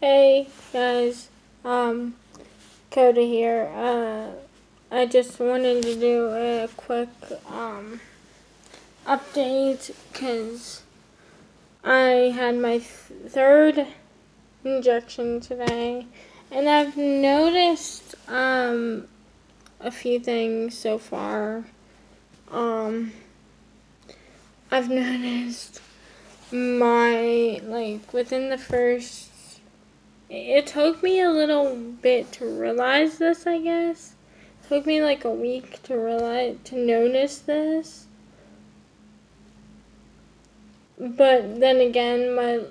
Hey guys, Coda here. I just wanted to do a quick update because I had my third injection today, and I've noticed a few things so far. I've noticed within the first. It took me a little bit to realize this, I guess. It took me like a week to notice this. But then again, my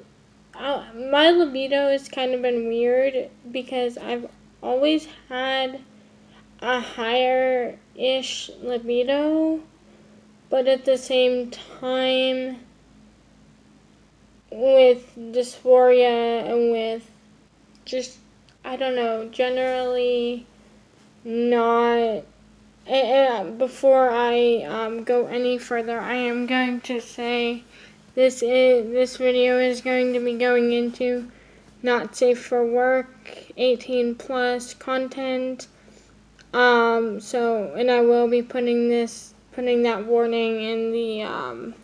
libido has kind of been weird because I've always had a higher-ish libido, but at the same time, with dysphoria and with just, I don't know, generally not. Before I go any further, I am going to say this video is going to be going into not safe for work, 18 plus content. And I will be putting that warning in the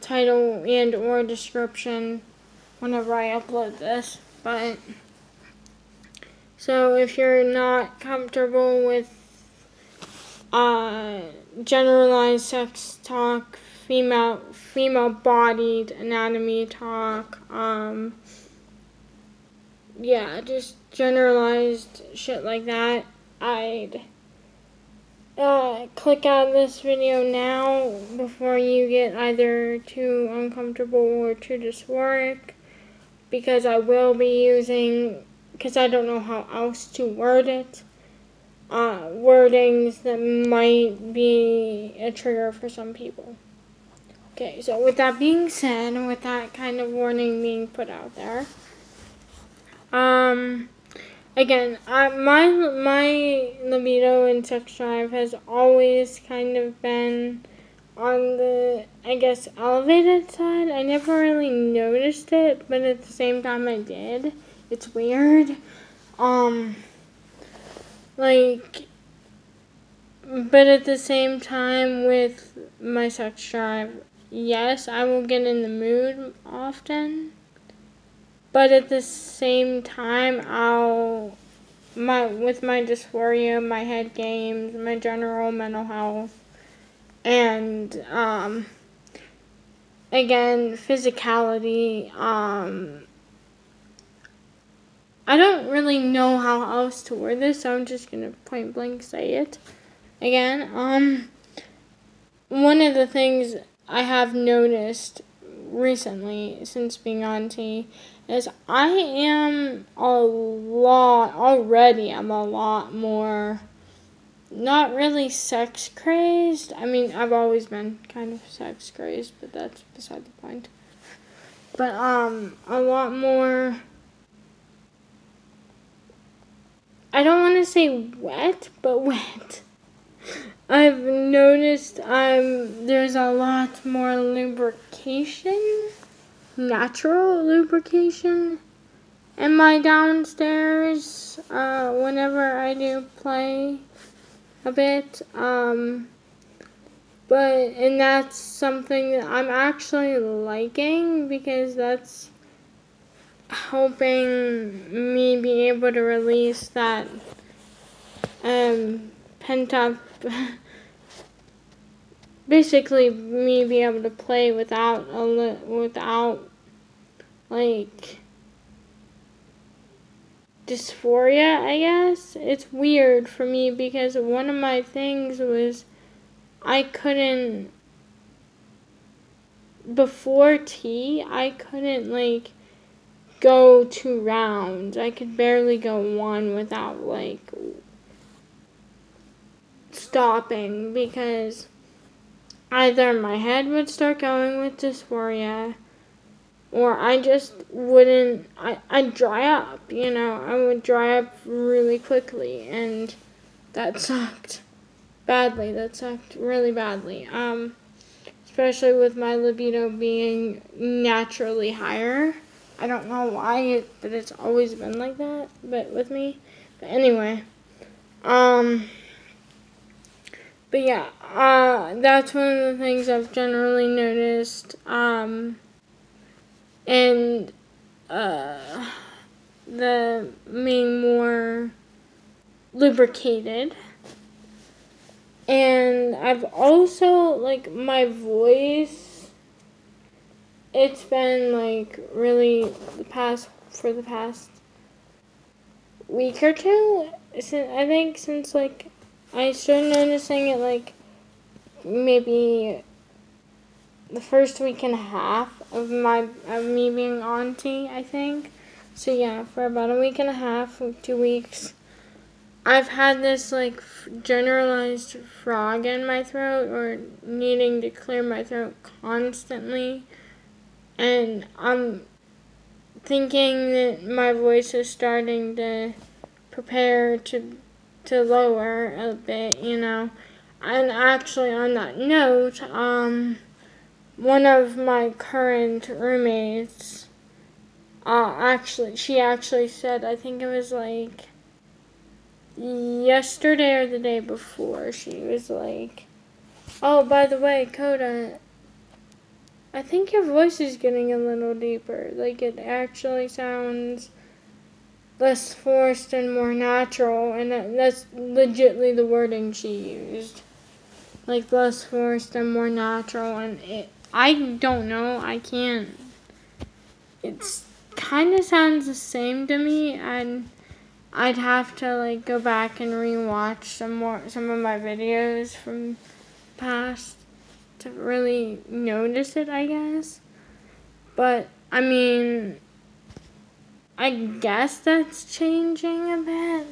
title and or description whenever I upload this. But so if you're not comfortable with generalized sex talk, female bodied anatomy talk, just generalized shit like that, I'd click out this video now before you get either too uncomfortable or too dysphoric, because I will be using, because I don't know how else to word it, wordings that might be a trigger for some people. Okay, so with that being said, and with that kind of warning being put out there, again, my libido and sex drive has always kind of been on the, I guess, elevated side. I never really noticed it, but at the same time I did. It's weird. But at the same time with my sex drive, yes, I will get in the mood often. But at the same time, with my dysphoria, my head games, my general mental health, and again, physicality, I don't really know how else to word this, so I'm just gonna point blank say it. Again, one of the things I have noticed recently since being on T is I am a lot more not really sex crazed. I mean, I've always been kind of sex crazed, but that's beside the point. But a lot more, I don't want to say wet, but wet. I've noticed there's a lot more lubrication, natural lubrication, in my downstairs whenever I do play a bit. And that's something that I'm actually liking, because that's helping me be able to release that pent up, basically me be able to play without dysphoria, I guess. It's weird for me because one of my things was before T, I couldn't go 2 rounds. I could barely go 1 without stopping, because either my head would start going with dysphoria, or I just wouldn't, I'd dry up, I would dry up really quickly, and that sucked badly. That sucked really badly. Especially with my libido being naturally higher. I don't know why, but it's always been like that, but with me. But anyway, but yeah, that's one of the things I've generally noticed, and, the being more lubricated. And I've also, like, my voice, it's been, like, really for the past week or two, since, like, I started noticing it, like, maybe the first week and a half of me being auntie, I think. So yeah, for about a week and a half, 2 weeks, I've had this, like, generalized frog in my throat, or needing to clear my throat constantly. And I'm thinking that my voice is starting to prepare to lower a bit, And actually, on that note, one of my current roommates, she actually said, I think it was like yesterday or the day before, she was like, "Oh, by the way, Coda, I think your voice is getting a little deeper. Like, it actually sounds less forced and more natural." And that's legitly the wording she used. Like, less forced and more natural. And I don't know, I can't. It's kind of sounds the same to me, and I'd have to, like, go back and rewatch some of my videos from past to really notice it, I guess. But I mean, I guess that's changing a bit.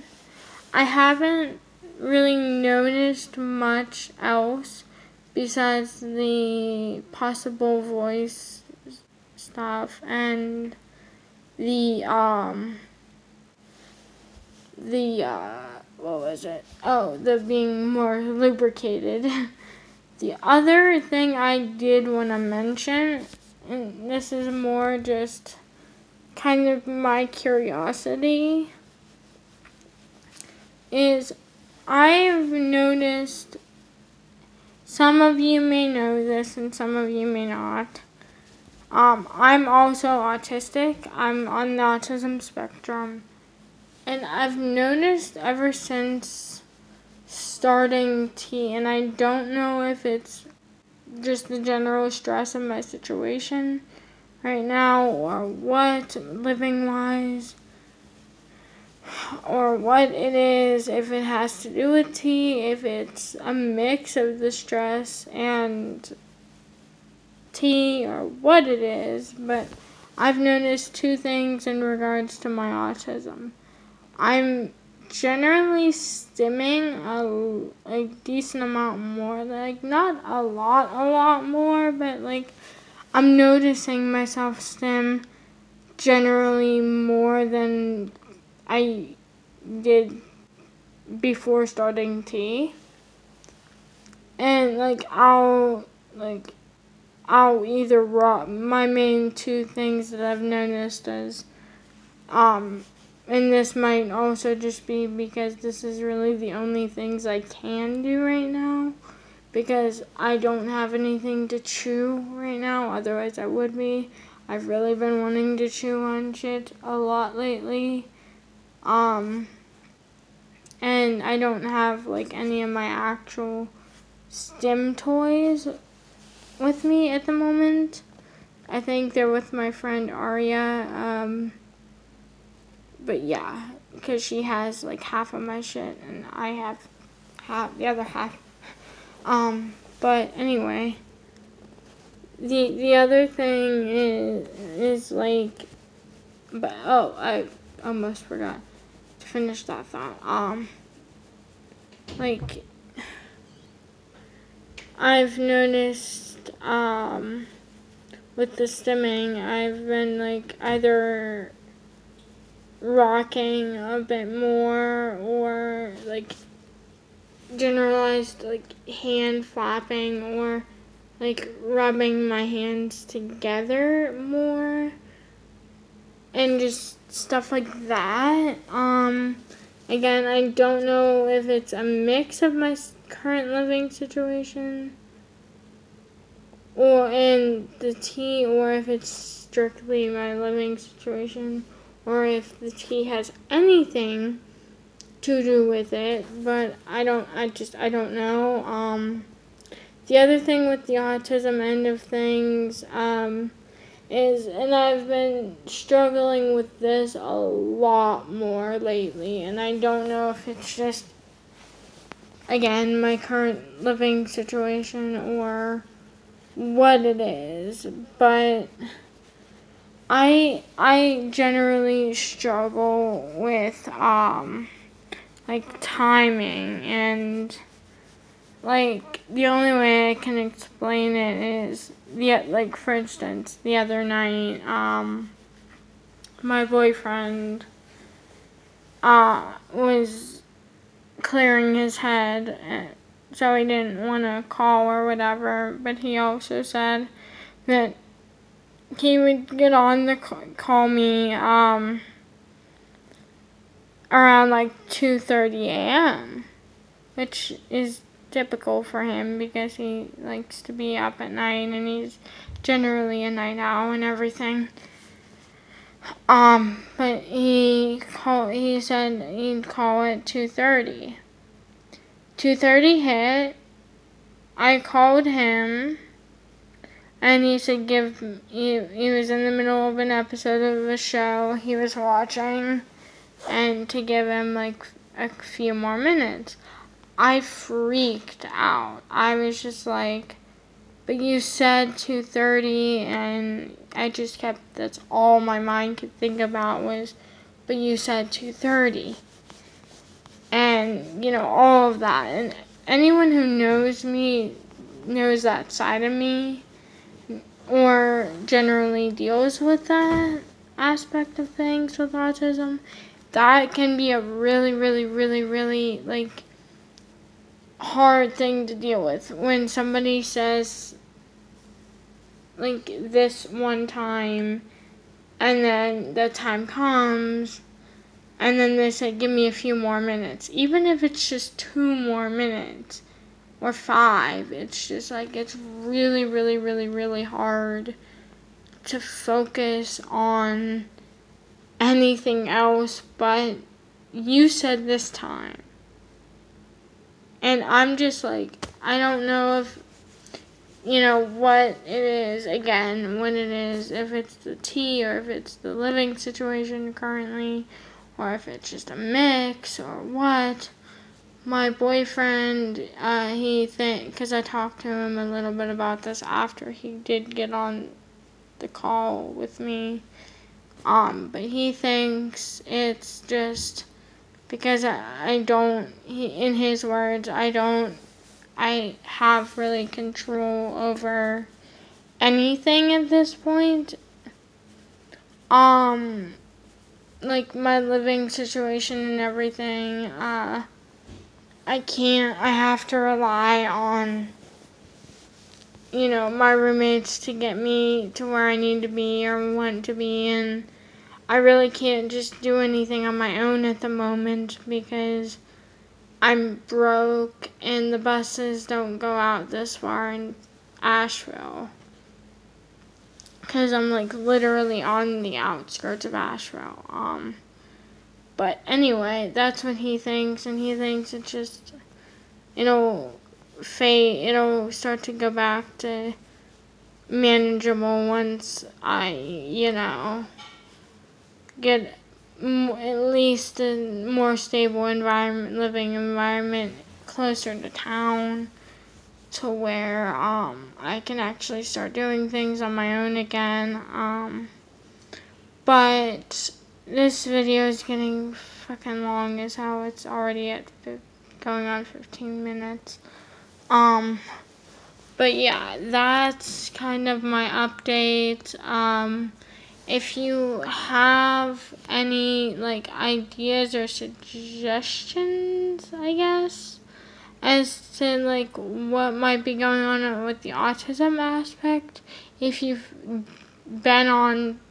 I haven't really noticed much else besides the possible voice stuff and the what was it? Oh, the being more lubricated. The other thing I did want to mention, and this is more just kind of my curiosity, is I've noticed, some of you may know this and some of you may not. I'm also autistic. I'm on the autism spectrum. And I've noticed ever since starting T, and I don't know if it's just the general stress of my situation right now, or what, living wise, or what it is, if it has to do with T, if it's a mix of the stress and T, or what it is. But I've noticed two things in regards to my autism. I'm generally stimming a decent amount more, like, not a lot more, but, like, I'm noticing myself stim generally more than I did before starting T. And, like, I'll either rock. My main two things that I've noticed is, and this might also just be because this is really the only things I can do right now, because I don't have anything to chew right now, otherwise I would be. I've really been wanting to chew on shit a lot lately. And I don't have, like, any of my actual stim toys with me at the moment. I think they're with my friend Aria, but yeah, because she has, like, half of my shit, and I have the other half. But anyway, the other thing is like, but I almost forgot to finish that thought. Like, I've noticed, with the stimming, I've been, like, either rocking a bit more, or, like, generalized, like, hand flapping, or, like, rubbing my hands together more. and just stuff like that. Again, I don't know if it's a mix of my current living situation or in the T, or if it's strictly my living situation, or if the T has anything to do with it, but I don't know. The other thing with the autism end of things, is, and I've been struggling with this a lot more lately, and I don't know if it's just, again, my current living situation or what it is, but I generally struggle with like timing, and like the only way I can explain it is like, for instance, the other night my boyfriend was clearing his head, so he didn't want to call or whatever, but he also said that he would get on to call me around like 2:30 a.m., which is typical for him because he likes to be up at night and he's generally a night owl and everything. But he said he'd call at 2:30. 2:30 hit. I called him, and he said he was in the middle of an episode of a show he was watching, and to give him like a few more minutes. I freaked out. I was just like, but you said 2:30, and I just kept, that's all my mind could think about was, but you said 2:30. And, all of that. And anyone who knows me knows that side of me, or generally deals with that aspect of things with autism. That can be a really, really, really, really, like, hard thing to deal with when somebody says, like, this one time, and then the time comes, and then they say, give me a few more minutes. Even if it's just 2 more minutes, or 5, it's just like, it's really, really, really, really hard to focus on anything else but, you said this time. And I'm just like, I don't know if, what it is, again, when it is, if it's the T, or if it's the living situation currently, or if it's just a mix, or what. My boyfriend, because I talked to him a little bit about this after he did get on the call with me, but he thinks it's just because in his words, I have really control over anything at this point. Like my living situation and everything, I have to rely on, my roommates to get me to where I need to be or want to be, and I really can't just do anything on my own at the moment because I'm broke and the buses don't go out this far in Asheville. Because I'm like literally on the outskirts of Asheville. But anyway, that's what he thinks, and he thinks it's just, it'll start to go back to manageable once I, get at least a more stable living environment closer to town, to where I can actually start doing things on my own again. But this video is getting fucking long as hell. It's already going on 15 minutes. But yeah, that's kind of my update. If you have any, like, ideas or suggestions, I guess, as to, like, what might be going on with the autism aspect, if you've been on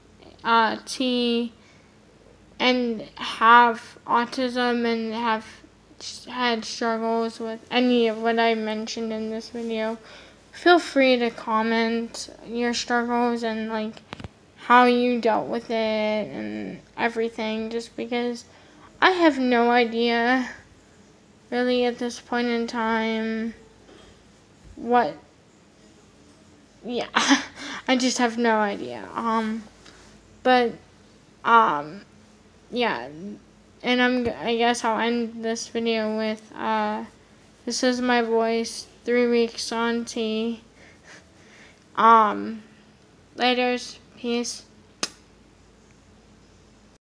T and have autism and have had struggles with any of what I mentioned in this video, feel free to comment your struggles and like how you dealt with it and everything, just because I have no idea really at this point in time what, yeah, I just have no idea. Yeah, and I guess I'll end this video with, this is my voice, 3 weeks on T. Laters, peace.